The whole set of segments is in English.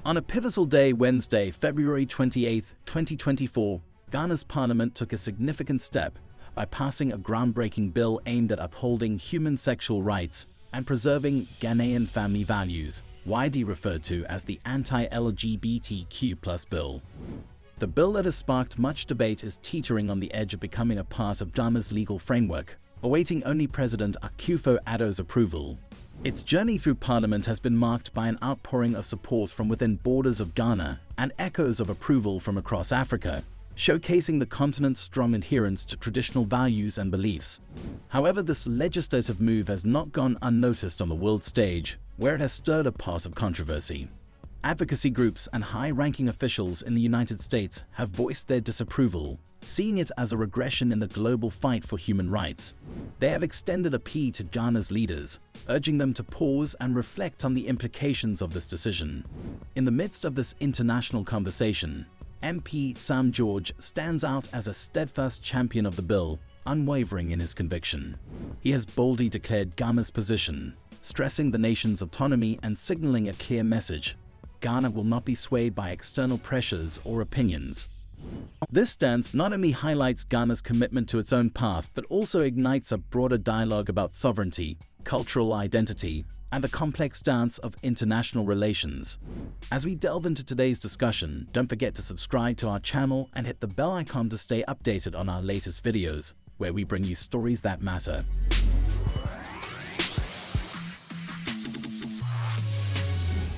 On a pivotal day, Wednesday, February 28, 2024, Ghana's parliament took a significant step by passing a groundbreaking bill aimed at upholding human sexual rights and preserving Ghanaian family values, widely referred to as the anti-LGBTQ+ bill. The bill that has sparked much debate is teetering on the edge of becoming a part of Ghana's legal framework, awaiting only President Akufo-Addo's approval. Its journey through Parliament has been marked by an outpouring of support from within borders of Ghana and echoes of approval from across Africa, showcasing the continent's strong adherence to traditional values and beliefs. However, this legislative move has not gone unnoticed on the world stage, where it has stirred a pot of controversy. Advocacy groups and high-ranking officials in the United States have voiced their disapproval, seeing it as a regression in the global fight for human rights. They have extended a plea to Ghana's leaders, urging them to pause and reflect on the implications of this decision. In the midst of this international conversation, MP Sam George stands out as a steadfast champion of the bill, unwavering in his conviction. He has boldly declared Ghana's position, stressing the nation's autonomy and signaling a clear message: Ghana will not be swayed by external pressures or opinions. This stance not only highlights Ghana's commitment to its own path, but also ignites a broader dialogue about sovereignty, cultural identity, and the complex dance of international relations. As we delve into today's discussion, don't forget to subscribe to our channel and hit the bell icon to stay updated on our latest videos, where we bring you stories that matter.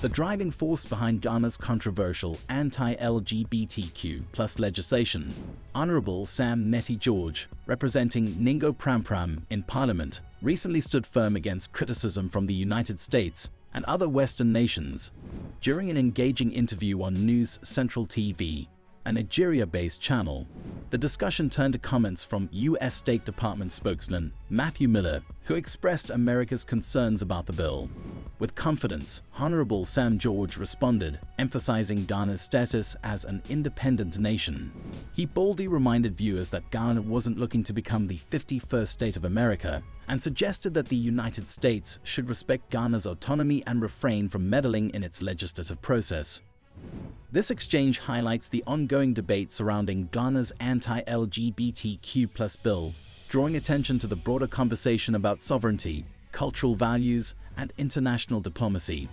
The driving force behind Ghana's controversial anti-LGBTQ+ legislation, Honorable Sam Netty George, representing Ningo Pram in Parliament, recently stood firm against criticism from the United States and other Western nations. During an engaging interview on News Central TV, a Nigeria-based channel, the discussion turned to comments from U.S. State Department spokesman Matthew Miller, who expressed America's concerns about the bill. With confidence, Honorable Sam George responded, emphasizing Ghana's status as an independent nation. He boldly reminded viewers that Ghana wasn't looking to become the 51st state of America, and suggested that the United States should respect Ghana's autonomy and refrain from meddling in its legislative process. This exchange highlights the ongoing debate surrounding Ghana's anti-LGBTQ+ bill, drawing attention to the broader conversation about sovereignty, cultural values, and international diplomacy.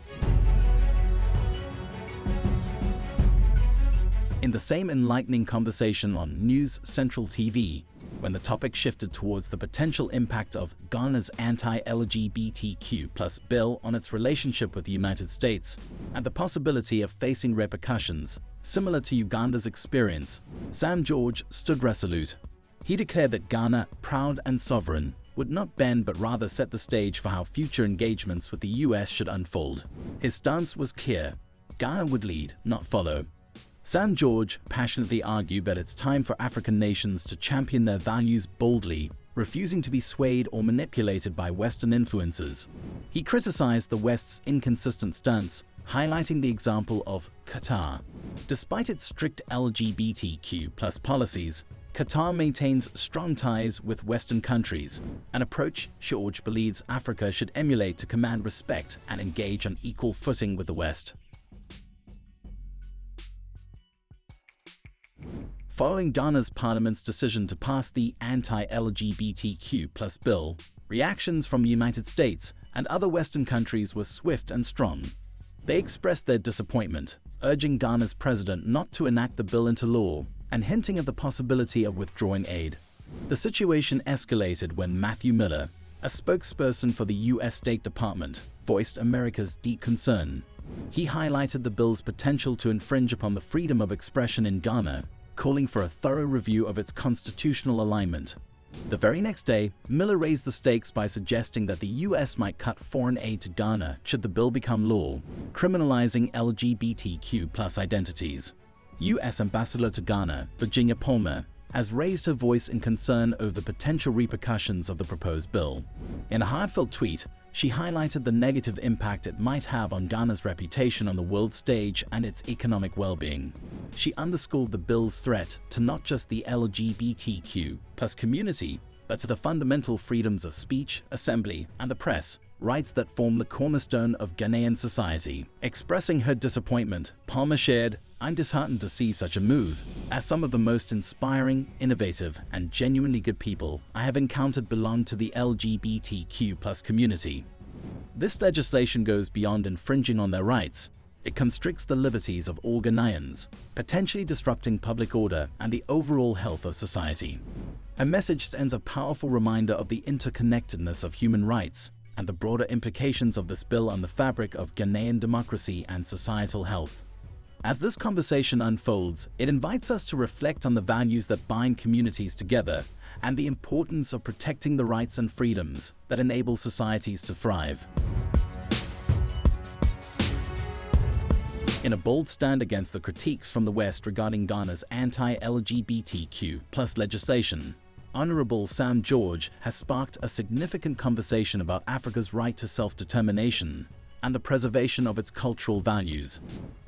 In the same enlightening conversation on News Central TV, when the topic shifted towards the potential impact of Ghana's anti-LGBTQ+ bill on its relationship with the United States, and the possibility of facing repercussions similar to Uganda's experience, Sam George stood resolute. He declared that Ghana, proud and sovereign, would not bend but rather set the stage for how future engagements with the US should unfold. His stance was clear: Ghana would lead, not follow. Sam George passionately argued that it's time for African nations to champion their values boldly, refusing to be swayed or manipulated by Western influences. He criticized the West's inconsistent stance, highlighting the example of Qatar. Despite its strict LGBTQ+ policies, Qatar maintains strong ties with Western countries, an approach George believes Africa should emulate to command respect and engage on equal footing with the West. Following Ghana's parliament's decision to pass the anti-LGBTQ+ bill, reactions from the United States and other Western countries were swift and strong. They expressed their disappointment, urging Ghana's president not to enact the bill into law, and hinting at the possibility of withdrawing aid. The situation escalated when Matthew Miller, a spokesperson for the U.S. State Department, voiced America's deep concern. He highlighted the bill's potential to infringe upon the freedom of expression in Ghana, calling for a thorough review of its constitutional alignment. The very next day, Miller raised the stakes by suggesting that the U.S. might cut foreign aid to Ghana should the bill become law, criminalizing LGBTQ+ identities. U.S. Ambassador to Ghana, Virginia Palmer, has raised her voice in concern over the potential repercussions of the proposed bill. In a heartfelt tweet, she highlighted the negative impact it might have on Ghana's reputation on the world stage and its economic well-being. She underscored the bill's threat to not just the LGBTQ+ community, but to the fundamental freedoms of speech, assembly, and the press, rights that form the cornerstone of Ghanaian society. Expressing her disappointment, Palmer shared, "I'm disheartened to see such a move, as some of the most inspiring, innovative, and genuinely good people I have encountered belong to the LGBTQ+ community. This legislation goes beyond infringing on their rights. It constricts the liberties of all Ghanaians, potentially disrupting public order and the overall health of society." Her message sends a powerful reminder of the interconnectedness of human rights and the broader implications of this bill on the fabric of Ghanaian democracy and societal health. As this conversation unfolds, it invites us to reflect on the values that bind communities together and the importance of protecting the rights and freedoms that enable societies to thrive. In a bold stand against the critiques from the West regarding Ghana's anti-LGBTQ+ legislation, Honorable Sam George has sparked a significant conversation about Africa's right to self-determination and the preservation of its cultural values.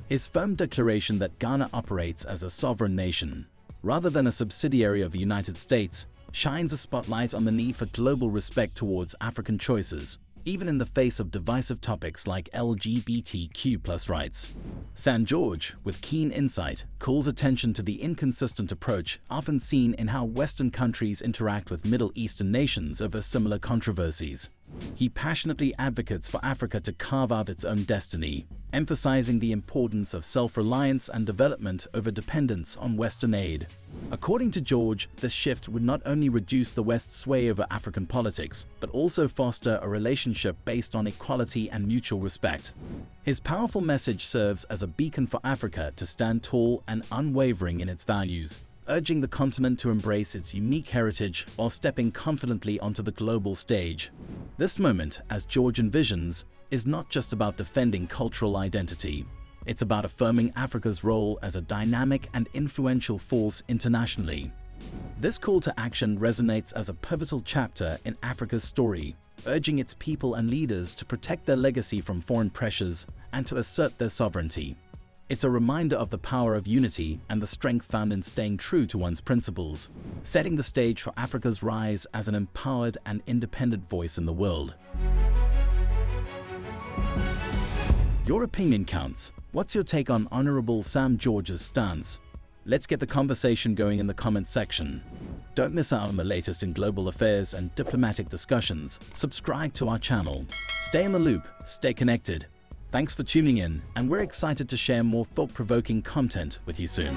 His firm declaration that Ghana operates as a sovereign nation, rather than a subsidiary of the United States, shines a spotlight on the need for global respect towards African choices, even in the face of divisive topics like LGBTQ+ rights. Sam George, with keen insight, calls attention to the inconsistent approach often seen in how Western countries interact with Middle Eastern nations over similar controversies. He passionately advocates for Africa to carve out its own destiny, emphasizing the importance of self-reliance and development over dependence on Western aid. According to George, this shift would not only reduce the West's sway over African politics, but also foster a relationship based on equality and mutual respect. His powerful message serves as a beacon for Africa to stand tall and unwavering in its values, urging the continent to embrace its unique heritage while stepping confidently onto the global stage. This moment, as George envisions, is not just about defending cultural identity. It's about affirming Africa's role as a dynamic and influential force internationally. This call to action resonates as a pivotal chapter in Africa's story, urging its people and leaders to protect their legacy from foreign pressures and to assert their sovereignty. It's a reminder of the power of unity and the strength found in staying true to one's principles, setting the stage for Africa's rise as an empowered and independent voice in the world. Your opinion counts. What's your take on Honorable Sam George's stance? Let's get the conversation going in the comments section. Don't miss out on the latest in global affairs and diplomatic discussions. Subscribe to our channel. Stay in the loop, stay connected. Thanks for tuning in, and we're excited to share more thought-provoking content with you soon.